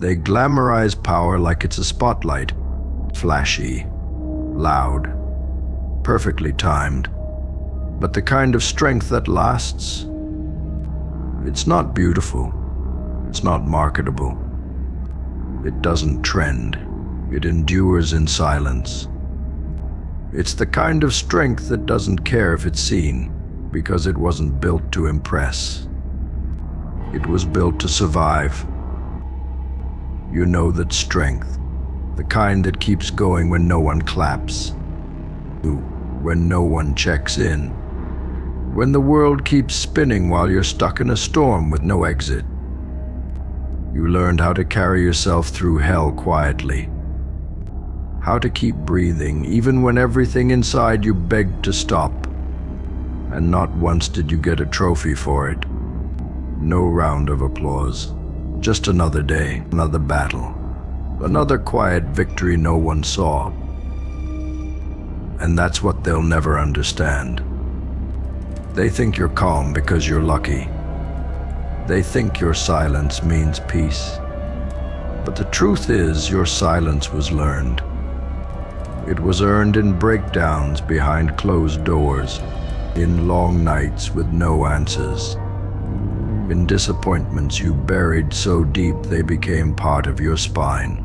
They glamorize power like it's a spotlight. Flashy, loud, perfectly timed. But the kind of strength that lasts, it's not beautiful. It's not marketable. It doesn't trend. It endures in silence. It's the kind of strength that doesn't care if it's seen, because it wasn't built to impress. It was built to survive. You know that strength, the kind that keeps going when no one claps, when no one checks in, when the world keeps spinning while you're stuck in a storm with no exit. You learned how to carry yourself through hell quietly, how to keep breathing even when everything inside you begged to stop. And not once did you get a trophy for it. No round of applause. Just another day, another battle, another quiet victory no one saw. And that's what they'll never understand. They think you're calm because you're lucky. They think your silence means peace. But the truth is, your silence was learned. It was earned in breakdowns behind closed doors, in long nights with no answers, in disappointments you buried so deep they became part of your spine.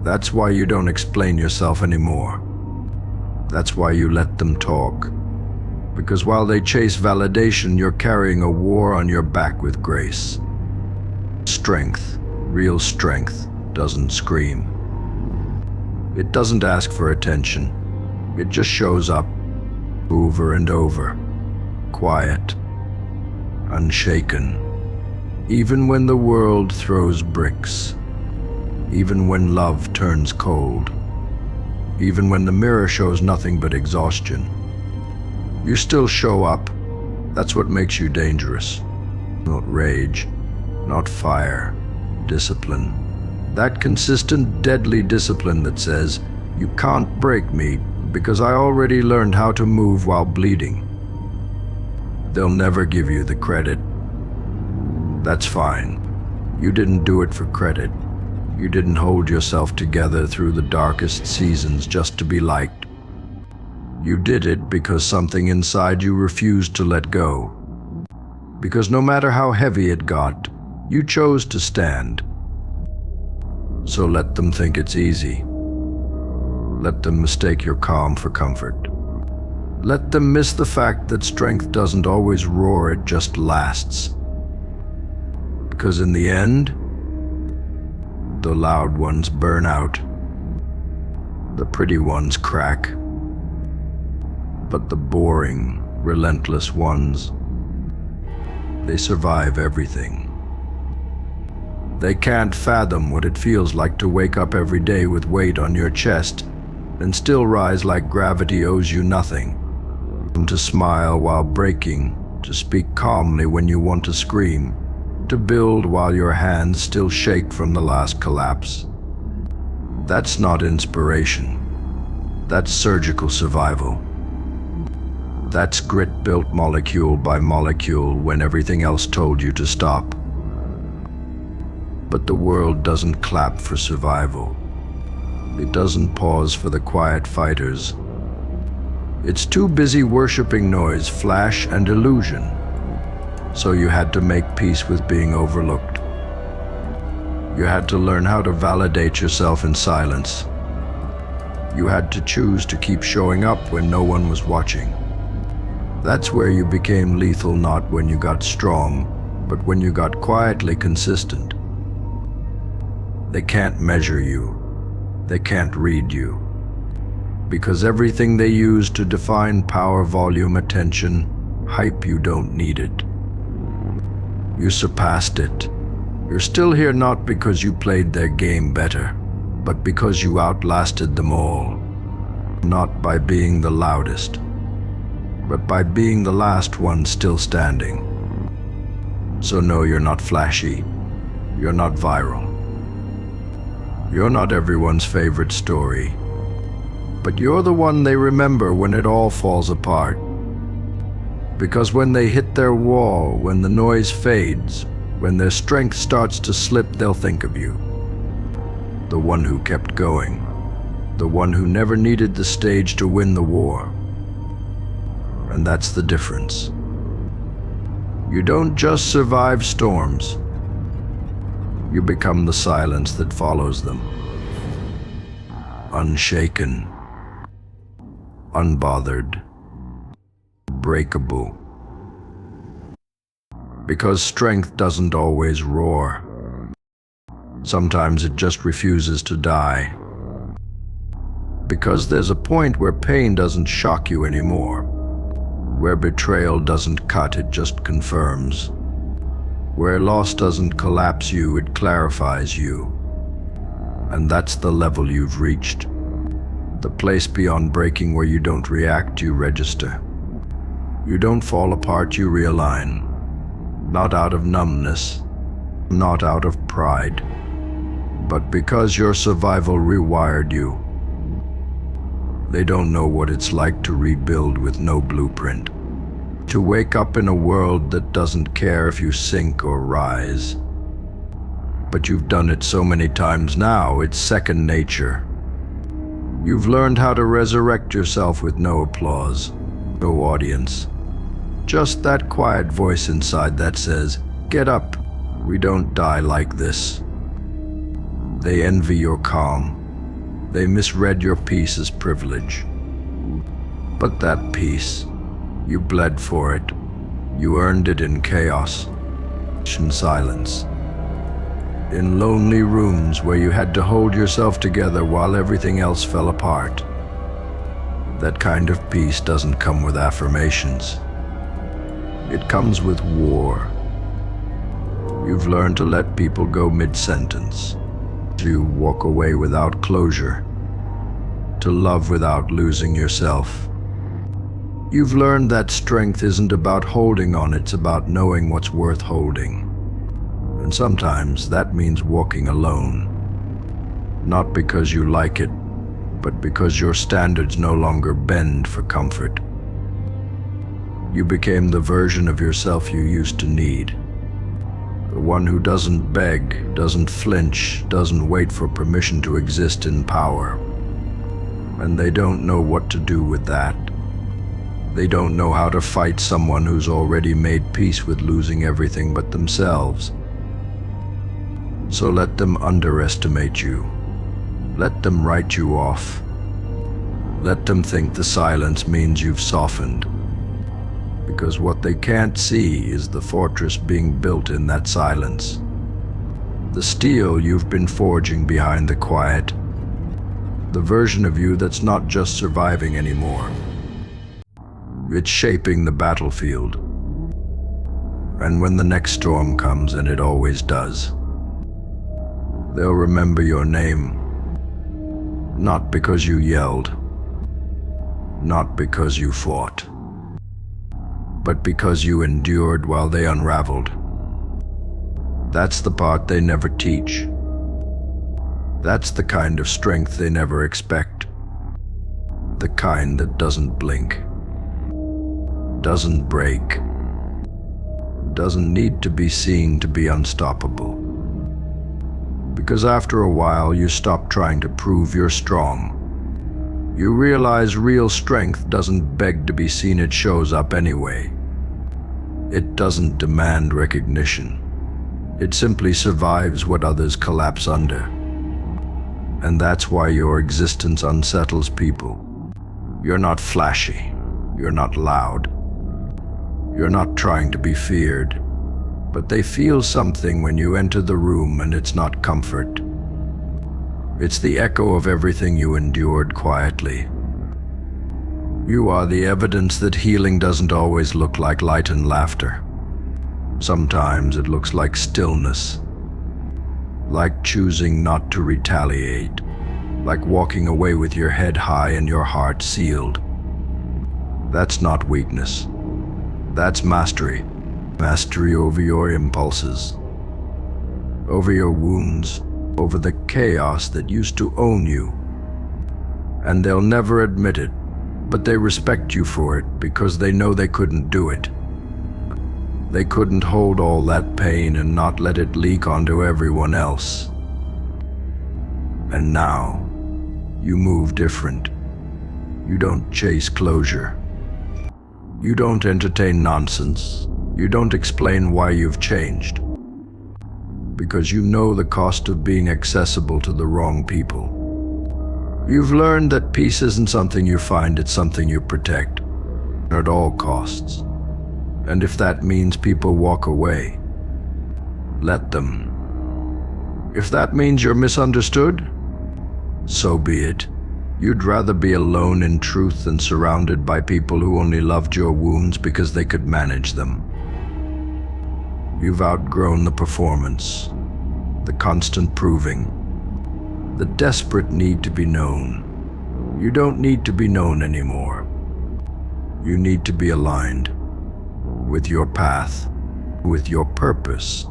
That's why you don't explain yourself anymore. That's why you let them talk. Because while they chase validation, you're carrying a war on your back with grace. Strength, real strength, doesn't scream. It doesn't ask for attention. It just shows up, over and over, quiet, unshaken. Even when the world throws bricks, even when love turns cold, even when the mirror shows nothing but exhaustion, you still show up. That's what makes you dangerous. Not rage, not fire, discipline. That consistent, deadly discipline that says, you can't break me because I already learned how to move while bleeding. They'll never give you the credit. That's fine. You didn't do it for credit. You didn't hold yourself together through the darkest seasons just to be liked. You did it because something inside you refused to let go. Because no matter how heavy it got, you chose to stand. So let them think it's easy. Let them mistake your calm for comfort. Let them miss the fact that strength doesn't always roar, it just lasts. Because in the end, the loud ones burn out. The pretty ones crack. But the boring, relentless ones, they survive everything. They can't fathom what it feels like to wake up every day with weight on your chest and still rise like gravity owes you nothing. To smile while breaking, to speak calmly when you want to scream, to build while your hands still shake from the last collapse. That's not inspiration. That's surgical survival. That's grit built molecule by molecule when everything else told you to stop. But the world doesn't clap for survival. It doesn't pause for the quiet fighters. It's too busy worshiping noise, flash, and illusion. So you had to make peace with being overlooked. You had to learn how to validate yourself in silence. You had to choose to keep showing up when no one was watching. That's where you became lethal, not when you got strong, but when you got quietly consistent. They can't measure you. They can't read you. Because everything they use to define power, volume, attention, hype, you don't need it. You surpassed it. You're still here not because you played their game better, but because you outlasted them all. Not by being the loudest, but by being the last one still standing. So no, you're not flashy. You're not viral. You're not everyone's favorite story. But you're the one they remember when it all falls apart. Because when they hit their wall, when the noise fades, when their strength starts to slip, they'll think of you. the one who kept going, the one who never needed the stage to win the war. And that's the difference. You don't just survive storms. You become the silence that follows them. Unshaken, unbothered, breakable. Because strength doesn't always roar. Sometimes it just refuses to die. Because there's a point where pain doesn't shock you anymore. Where betrayal doesn't cut, it just confirms. Where loss doesn't collapse you, it clarifies you. And that's the level you've reached. The place beyond breaking where you don't react, you register. You don't fall apart, you realign. Not out of numbness, not out of pride, but because your survival rewired you. They don't know what it's like to rebuild with no blueprint. To wake up in a world that doesn't care if you sink or rise. But you've done it so many times now, it's second nature. You've learned how to resurrect yourself with no applause, no audience. Just that quiet voice inside that says, "Get up, we don't die like this." They envy your calm. They misread your peace as privilege. But that peace, you bled for it. You earned it in chaos, in silence. In lonely rooms where you had to hold yourself together while everything else fell apart. That kind of peace doesn't come with affirmations. It comes with war. You've learned to let people go mid-sentence. To walk away without closure. To love without losing yourself. You've learned that strength isn't about holding on, it's about knowing what's worth holding. And sometimes that means walking alone. Not because you like it, but because your standards no longer bend for comfort. You became the version of yourself you used to need. The one who doesn't beg, doesn't flinch, doesn't wait for permission to exist in power. And they don't know what to do with that. They don't know how to fight someone who's already made peace with losing everything but themselves. So let them underestimate you. Let them write you off. Let them think the silence means you've softened. Because what they can't see is the fortress being built in that silence. The steel you've been forging behind the quiet. The version of you that's not just surviving anymore. It's shaping the battlefield. And when the next storm comes, and it always does, they'll remember your name. Not because you yelled. Not because you fought. But because you endured while they unraveled. That's the part they never teach. That's the kind of strength they never expect. The kind that doesn't blink. Doesn't break. Doesn't need to be seen to be unstoppable. Because after a while you stop trying to prove you're strong. You realize real strength doesn't beg to be seen, it shows up anyway. It doesn't demand recognition. It simply survives what others collapse under. And that's why your existence unsettles people. You're not flashy. You're not loud. You're not trying to be feared. But they feel something when you enter the room, and it's not comfort. It's the echo of everything you endured quietly. You are the evidence that healing doesn't always look like light and laughter. Sometimes it looks like stillness. Like choosing not to retaliate. Like walking away with your head high and your heart sealed. That's not weakness. That's mastery. Mastery over your impulses. Over your wounds. Over the chaos that used to own you. And they'll never admit it, but they respect you for it because they know they couldn't do it. They couldn't hold all that pain and not let it leak onto everyone else. And now, you move different. You don't chase closure. You don't entertain nonsense. You don't explain why you've changed. Because you know the cost of being accessible to the wrong people. You've learned that peace isn't something you find, it's something you protect at all costs. And if that means people walk away, let them. If that means you're misunderstood, so be it. You'd rather be alone in truth than surrounded by people who only loved your wounds because they could manage them. You've outgrown the performance, the constant proving, the desperate need to be known. You don't need to be known anymore. You need to be aligned with your path, with your purpose,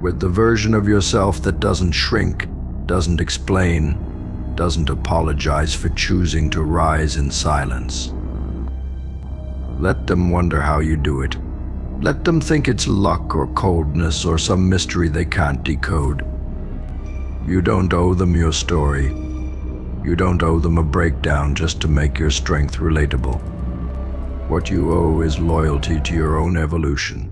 with the version of yourself that doesn't shrink, doesn't explain, doesn't apologize for choosing to rise in silence. Let them wonder how you do it. Let them think it's luck or coldness or some mystery they can't decode. You don't owe them your story. You don't owe them a breakdown just to make your strength relatable. What you owe is loyalty to your own evolution.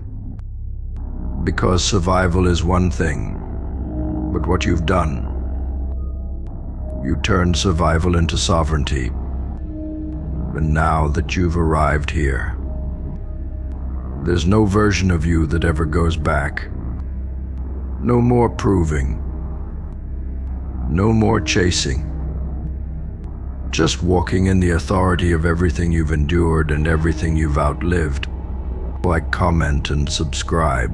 Because survival is one thing, but what you've done, you turned survival into sovereignty. And now that you've arrived here, there's no version of you that ever goes back. No more proving. No more chasing. Just walking in the authority of everything you've endured and everything you've outlived. Like, comment, and subscribe.